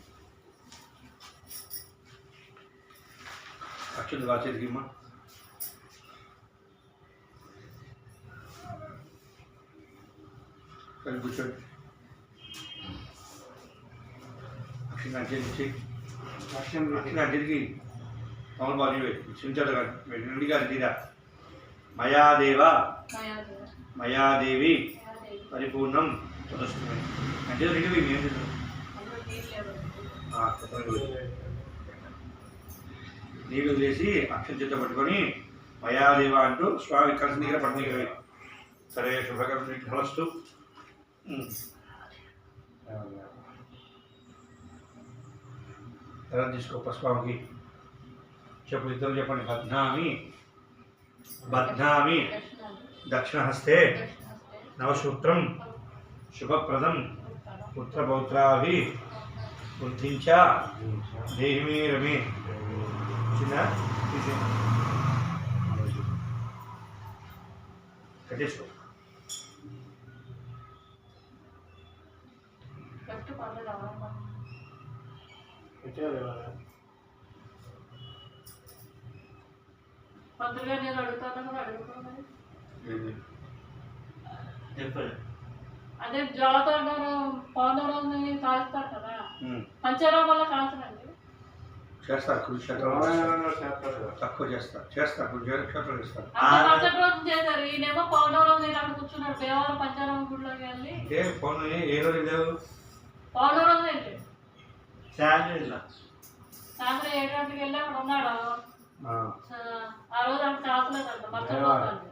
అక్షులు రాసేది అమ్మా కానీ కూర్చోండి అక్షులు అంచేది అక్షులు అంచేదికి పవన్ బాబు చించాడు కానీ నుండి గారి తీరా మయాదేవ మయాదేవి పరిపూర్ణం చదువుతుంది అంటే రెండు ఏం చేస్తారు నీళ్ళు వదిలేసి అక్షం చేత పట్టుకొని మయాదేవ అంటూ స్వామి కలిసి దగ్గర పట్టుకుని సరే శుభకరస్తూ ఎలా తీసుకో స్వామికి చెప్పు ఇద్దరు చెప్పండి బధ్నామి బధ్నామి దక్షిణహస్తే నవసూత్రం శుభప్రదం పుత్రపౌత్రాభి వృద్ధించ దేహిమే రమే చిన్న కట్టేసుకో పంతులు గారు నేను అడుగుతాను కూడా అడుగుతున్నాను చెప్పండి అదే జాతర పౌర్ణమి కాలుస్తారు కదా పంచరాం వల్ల కాల్చరండి చేస్తారు కృషి తక్కువ చేస్తారు కృషి చేస్తారు అంటే మరుసటి రోజు చేశారు. ఈయనేమో పౌర్ణమి నేను అక్కడ కూర్చున్నాడు దేవాలయం పంచారామ గుడిలోకి వెళ్ళి అంటే పౌర్ణమి ఏ రోజు లేవు పౌర్ణమి వెళ్ళి శాలరీలా సాయంత్రం 7 గంటలకు వెళ్ళి అక్కడ ఉన్నాడు. ఆ రోజు అక్కడ కాల్చలేదంట మరుసటి రోజు అండి.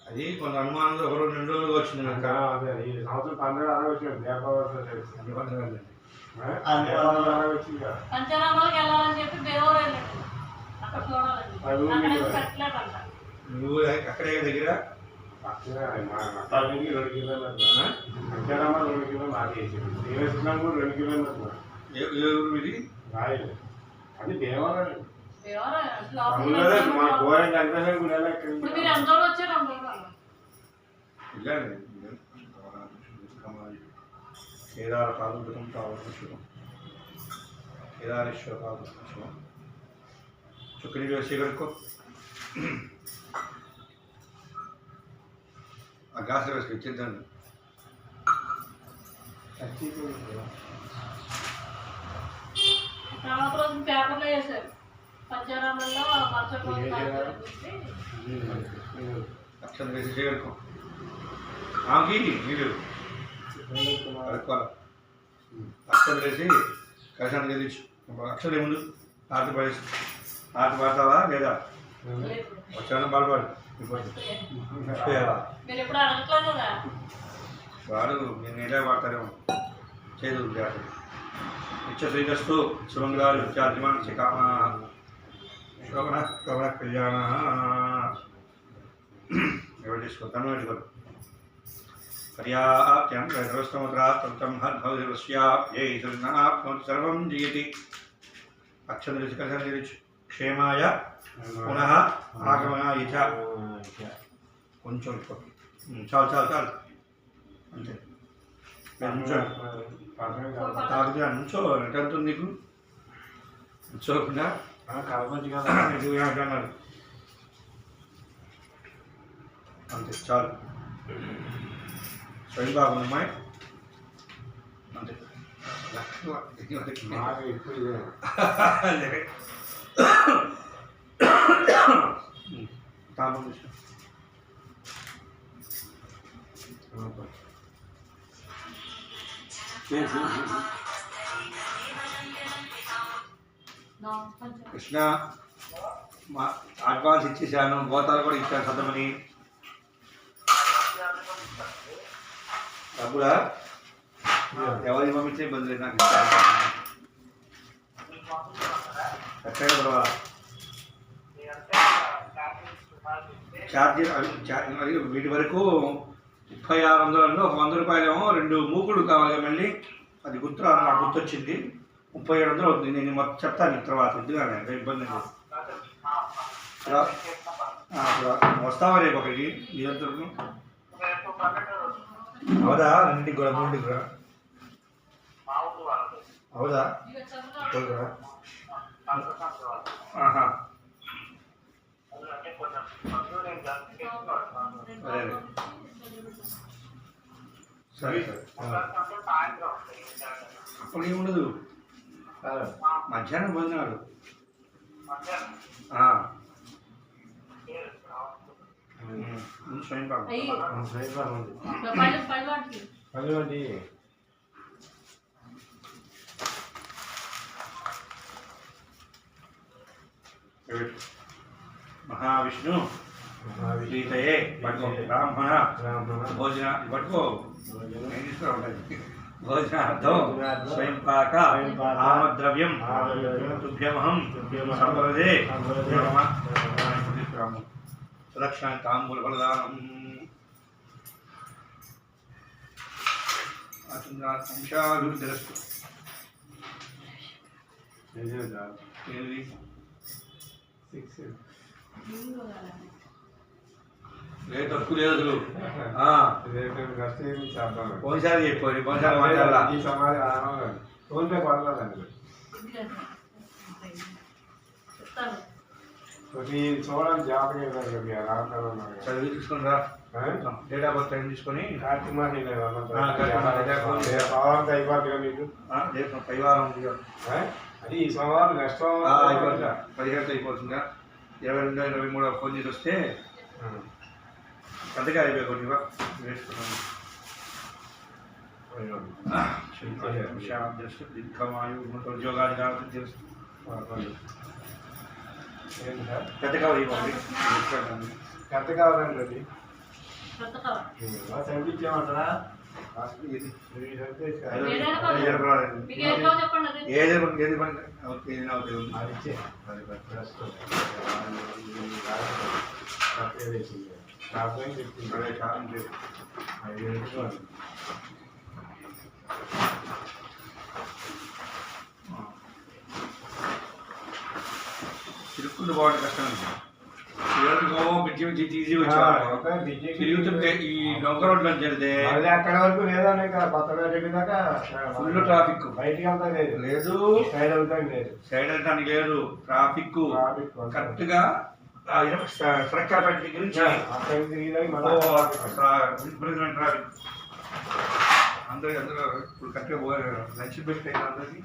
అది కొంత అనుమానంలో ఒక రోజు 2 రోజులుగా వచ్చింది కనుక అదే ఈ సంవత్సరం 12 వచ్చింది దీపావళి పంచరామాలకు వెళ్ళాలని చెప్పి దేవరం వెళ్ళండి అక్కడ చూడాలండి. అక్కడ పెట్టలేదంట. నువ్వు అక్కడే దగ్గర 2 కిలోమీటర్లు పంచారామాలు 2 కిలోమీటర్లు నాకేసింది దేవేశ్వరం కూడా 2 కిలోమీటర్లు ఏ ఊరు ఇది రాయలు అది దేవాలయం దేవరం మన గోరం కనిపించడం కూడా ఇప్పుడు మీరు ఎంత రోజులు వచ్చారు అంత కేదార పాదం కావచ్చు శుభం కేదారేశ్వర పాదం శుభం చుక్కని వేసి కడుక్కో ఆ గ్లాస్ వేసుకు ఇచ్చేద్దాను. తర్వాత రోజు పేపర్లో వేశారు పంచారామంలో మరుసటి రోజు అక్షరం వేసి చేయడుకో ఆమెకి మీరు కడుక్కోవాలి. అక్షరం వేసి కలశాన్ని గెలిచు. అక్షరం ఏముందు ఆట పడేసి ఆట పాడతావా లేదా వచ్చాను బాధపడు మీరు ఎప్పుడు అడగట్లేదు కదా. వాడు నేను ఎలా వాడతారేమో చేదు నిత్య శ్రీరస్తు శుభంగారు నిత్యాధిమాన కామ శోభన శోభన కళ్యాణ ఎవరు తీసుకుంటాను పెట్టుకోరు పర్యాప్త్యం వ్యవస్థముద్రాత్తం హద్భవస్య ఏ సర్వం జయతి. అక్షరం తెలిసి కలశాన్ని తెలియచ్చు. క్షేమాయ పునః ఆగమనాయ చ. కొంచెం చాలు చాలు చాలు అంతే. నుంచో తాగుతున్నా నుంచో ఎంత అవుతుంది నీకు నుంచోకుండా అన్నారు అంతే చాలు. స్వయం బాగుందమ్మాయి అంతే. తాపం కృష్ణ మా అడ్వాన్స్ ఇచ్చేసాను. గోతాలు కూడా ఇచ్చాను సద్దమని. డబ్బులా ఎవరికి పంపించే ఇబ్బంది లేదు నాకు. ఎక్కడ పర్వాలా ఛార్జీ అది వీటి వరకు 3600 ఒక 100 రూపాయలేమో 2 మూకుడు కావాలి. మళ్ళీ అది నాకు గుర్తొచ్చింది. 3700 అవుతుంది. నేను మొత్తం చెప్తాను తర్వాత ఎందుకంటే ఇబ్బంది లేదు. వస్తావా రేపు ఒకరికి ఇదంతా అవుదా? రెండింటికి కూడా మూడింటికి కూడా అవుదా? సరే సరే అప్పుడు ఏముండదు. మధ్యాహ్నం భోజనాలు స్వయం పాకం మహావిష్ణు ప్రీతయే పట్టుకో. బ్రాహ్మణ భోజన పట్టుకో. భోజనార్థం స్వయం పాక ఆమద్రవ్యం తుభ్యమహం సంప్రదే సురక్షణ తాంబూల ఫలదానం అంశాభివృద్ధిరస్తు. లేదు తక్కువ లేదు అసలు. పోయినసారి చెప్పారు పోయినసారి మాట్లాడాలా. ఫోన్పే పడలేదండి. చూడండి జాగ్రత్తగా చదివి తీసుకుని రా. డేట్ ఆఫ్ బర్త్ టైం తీసుకొని కార్తీక మాసం అయిపోతుంది మీకు. పైవారం ఉంది అది ఈ సోమవారం నెక్స్ట్ అయిపోతుందా? 17 అయిపోతుందా? 22, 23 ఫోన్ చేసి వస్తే పెద్దగా అయిపోయి కొద్దిగా వేసుకున్నాను. దీర్ఘమాయు ఉద్యోగాలు కాబట్టి తెలుసు. పెద్ద కవర్ ఇవ్వండి. ఎంత కావాలండి అది చంపించేమంటారా? ఏది తిరుక్కుంటూ పోవడం కష్టం. ఈజీ వచ్చాడు. తిరుగుతుంటే ఈ డొంక రోడ్లో వెళ్తే అక్కడ వరకు లేదండి. కొత్తగా దాకా ఫుల్ ట్రాఫిక్. బయటికి వెళ్తా లేదు. లేదు సైడ్ వెళ్తానికి లేదు. సైడ్ వెళ్తానికి లేదు. ట్రాఫిక్ కరెక్ట్ గా సరక్కాపేట దగ్గర నుంచి అక్కడ తిరిగి మళ్ళీ విపరీతమైన ట్రాఫిక్. అందరూ ఇప్పుడు కరెక్ట్గా పోయారు. లంచ్ బెస్ట్ అయినా అందరికి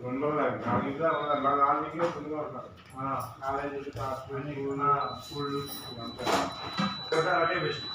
2 రోజులు 4 ఇంట్లో ఫుల్గా ఉంటారు. కాలేజీ స్కూళ్ళు అదే బెస్ట్.